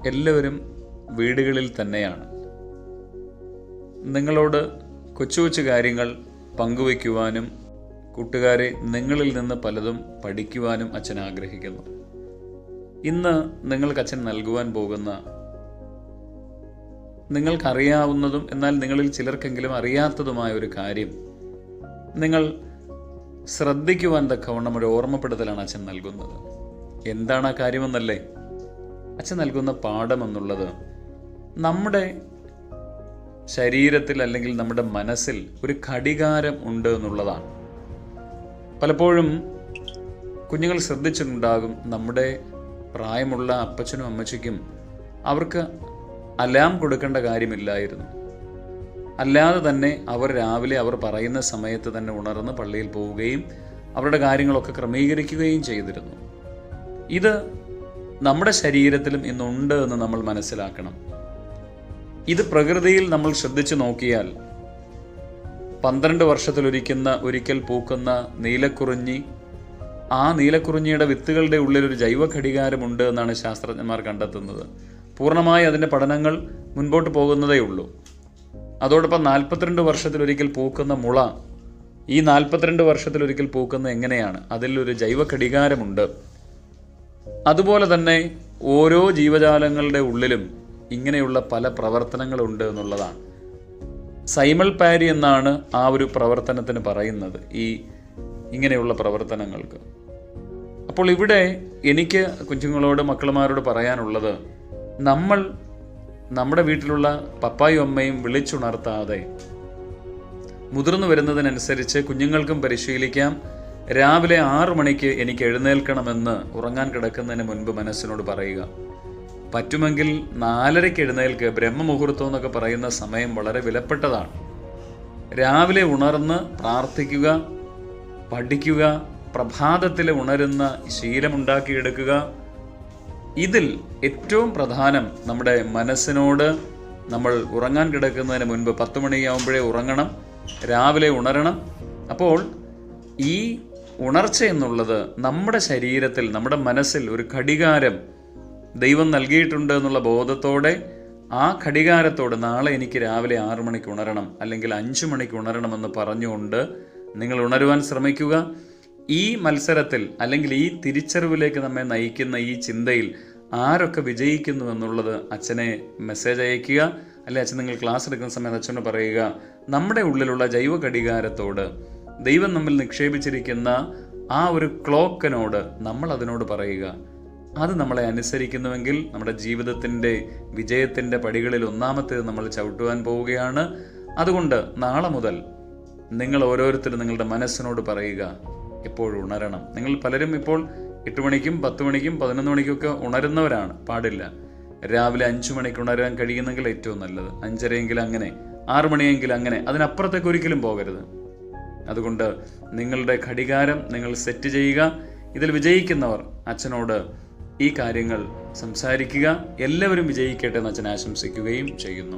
എല്ലാവരും വീടുകളിൽ തന്നെയാണ്. നിങ്ങളോട് കൊച്ചു കൊച്ചു കാര്യങ്ങൾ പങ്കുവയ്ക്കുവാനും കൂട്ടുകാരെ നിങ്ങളിൽ നിന്ന് പലതും പഠിക്കുവാനും അച്ഛൻ ആഗ്രഹിക്കുന്നു. ഇന്ന് നിങ്ങൾക്ക് അച്ഛൻ നൽകുവാൻ പോകുന്ന നിങ്ങൾക്കറിയാവുന്നതും എന്നാൽ നിങ്ങളിൽ ചിലർക്കെങ്കിലും അറിയാത്തതുമായ ഒരു കാര്യം നിങ്ങൾ ശ്രദ്ധിക്കുവാൻ തക്കവണ്ണം ഒരു ഓർമ്മപ്പെടുത്തലാണ് അച്ഛൻ നൽകുന്നത്. എന്താണ് ആ കാര്യമെന്നല്ലേ? അച്ഛൻ നൽകുന്ന പാഠമെന്നുള്ളത് നമ്മുടെ ശരീരത്തിൽ അല്ലെങ്കിൽ നമ്മുടെ മനസ്സിൽ ഒരു ഘടികാരം ഉണ്ട് എന്നുള്ളതാണ്. പലപ്പോഴും കുഞ്ഞുങ്ങൾ ശ്രദ്ധിച്ചിട്ടുണ്ടാകും, നമ്മുടെ പ്രായമുള്ള അപ്പച്ചനും അമ്മച്ചിക്കും അവർക്ക് അലാം കൊടുക്കേണ്ട കാര്യമില്ലായിരുന്നു. അല്ലാതെ തന്നെ അവർ രാവിലെ അവർ പറയുന്ന സമയത്ത് തന്നെ ഉണർന്ന് പള്ളിയിൽ പോവുകയും അവരുടെ കാര്യങ്ങളൊക്കെ ക്രമീകരിക്കുകയും ചെയ്തിരുന്നു. ഇത് നമ്മുടെ ശരീരത്തിലും ഇന്നുണ്ട് എന്ന് നമ്മൾ മനസ്സിലാക്കണം. ഇത് പ്രകൃതിയിൽ നമ്മൾ ശ്രദ്ധിച്ചു നോക്കിയാൽ 12 വർഷത്തിലൊരിക്കൽ പൂക്കുന്ന നീലക്കുറിഞ്ഞി, ആ നീലക്കുറിഞ്ഞിയുടെ വിത്തുകളുടെ ഉള്ളിൽ ഒരു ജൈവ ഘടികാരമുണ്ട് എന്നാണ് ശാസ്ത്രജ്ഞന്മാർ കണ്ടെത്തുന്നത്. പൂർണ്ണമായി അതിൻ്റെ പഠനങ്ങൾ മുൻപോട്ട് പോകുന്നതേ ഉള്ളൂ. അതോടൊപ്പം 42 വർഷത്തിലൊരിക്കൽ പൂക്കുന്ന മുള, ഈ 42 വർഷത്തിലൊരിക്കൽ പൂക്കുന്ന എങ്ങനെയാണ്? അതിലൊരു ജൈവ ഘടികാരമുണ്ട്. അതുപോലെ തന്നെ ഓരോ ജീവജാലങ്ങളുടെ ഉള്ളിലും ഇങ്ങനെയുള്ള പല പ്രവർത്തനങ്ങളുണ്ട് എന്നുള്ളതാണ്. സൈമൾ പാരി എന്നാണ് ആ ഒരു പ്രവർത്തനത്തിന് പറയുന്നത്, ഈ ഇങ്ങനെയുള്ള പ്രവർത്തനങ്ങൾക്ക്. അപ്പോൾ ഇവിടെ എനിക്ക് കുഞ്ഞുങ്ങളോട് മക്കളുമാരോട് പറയാനുള്ളത്, നമ്മൾ നമ്മുടെ വീട്ടിലുള്ള പപ്പായും അമ്മയും വിളിച്ചുണർത്താതെ മുതിർന്നു വരുന്നതിനനുസരിച്ച് കുഞ്ഞുങ്ങൾക്കും പരിശീലിക്കാം. രാവിലെ 6 മണിക്ക് എനിക്ക് എഴുന്നേൽക്കണമെന്ന് ഉറങ്ങാൻ കിടക്കുന്നതിന് മുൻപ് മനസ്സിനോട് പറയുക. പറ്റുമെങ്കിൽ 4:30 എഴുന്നേൽക്ക്. ബ്രഹ്മമുഹൂർത്തം എന്നൊക്കെ പറയുന്ന സമയം വളരെ വിലപ്പെട്ടതാണ്. രാവിലെ ഉണർന്ന് പ്രാർത്ഥിക്കുക, പഠിക്കുക, പ്രഭാതത്തിൽ ഉണരുന്ന ശീലമുണ്ടാക്കിയെടുക്കുക. ഇതിൽ ഏറ്റവും പ്രധാനം നമ്മുടെ മനസ്സിനോട് നമ്മൾ ഉറങ്ങാൻ കിടക്കുന്നതിന് മുൻപ് 10 മണിയാവുമ്പോഴേ ഉറങ്ങണം, രാവിലെ ഉണരണം. അപ്പോൾ ഈ ഉണർച്ച എന്നുള്ളത് നമ്മുടെ ശരീരത്തിൽ, നമ്മുടെ മനസ്സിൽ ഒരു ഘടികാരം ദൈവം നൽകിയിട്ടുണ്ട് എന്നുള്ള ബോധത്തോടെ, ആ ഘടികാരത്തോട് നാളെ എനിക്ക് രാവിലെ 6 മണിക്ക് ഉണരണം അല്ലെങ്കിൽ 5 മണിക്ക് ഉണരണമെന്ന് പറഞ്ഞുകൊണ്ട് നിങ്ങൾ ഉണരുവാൻ ശ്രമിക്കുക. ഈ മത്സരത്തിൽ അല്ലെങ്കിൽ ഈ തിരിച്ചറിവിലേക്ക് നമ്മെ നയിക്കുന്ന ഈ ചിന്തയിൽ ആരൊക്കെ വിജയിക്കുന്നു എന്നുള്ളത് അച്ഛനെ മെസ്സേജ് അയയ്ക്കുക. അല്ലെ അച്ഛൻ നിങ്ങൾ ക്ലാസ് എടുക്കുന്ന സമയത്ത് അച്ഛനോട് പറയുക, നമ്മുടെ ഉള്ളിലുള്ള ജൈവ ഘടികാരത്തോട്, ദൈവം നമ്മിൽ നിക്ഷേപിച്ചിരിക്കുന്ന ആ ഒരു ക്ലോക്കിനോട് നമ്മൾ അതിനോട് പറയുക. അത് നമ്മളെ അനുസരിക്കുന്നുവെങ്കിൽ നമ്മുടെ ജീവിതത്തിൻ്റെ വിജയത്തിൻ്റെ പടികളിൽ ഒന്നാമത്തേത് നമ്മൾ ചവിട്ടുവാൻ പോവുകയാണ്. അതുകൊണ്ട് നാളെ മുതൽ നിങ്ങൾ ഓരോരുത്തരും നിങ്ങളുടെ മനസ്സിനോട് പറയുക, എപ്പോഴും ഉണരണം. നിങ്ങൾ പലരും ഇപ്പോൾ 8 മണിക്കും 10 മണിക്കും 11 മണിക്കൊക്കെ ഉണരുന്നവരാണ്. പാടില്ല. രാവിലെ 5 മണിക്ക് ഉണരാൻ കഴിയുന്നെങ്കിൽ ഏറ്റവും നല്ലത്. 5:30 അങ്ങനെ, 6 മണിയെങ്കിൽ അങ്ങനെ, അതിനപ്പുറത്തേക്ക് ഒരിക്കലും പോകരുത്. അതുകൊണ്ട് നിങ്ങളുടെ ഘടികാരം നിങ്ങൾ സെറ്റ് ചെയ്യുക. ഇതിൽ വിജയിക്കുന്നവർ അച്ഛനോട് ഈ കാര്യങ്ങൾ സംസാരിക്കുക. എല്ലാവരും വിജയിക്കട്ടെ എന്ന് അച്ഛൻ ആശംസിക്കുകയും ചെയ്യുന്നു.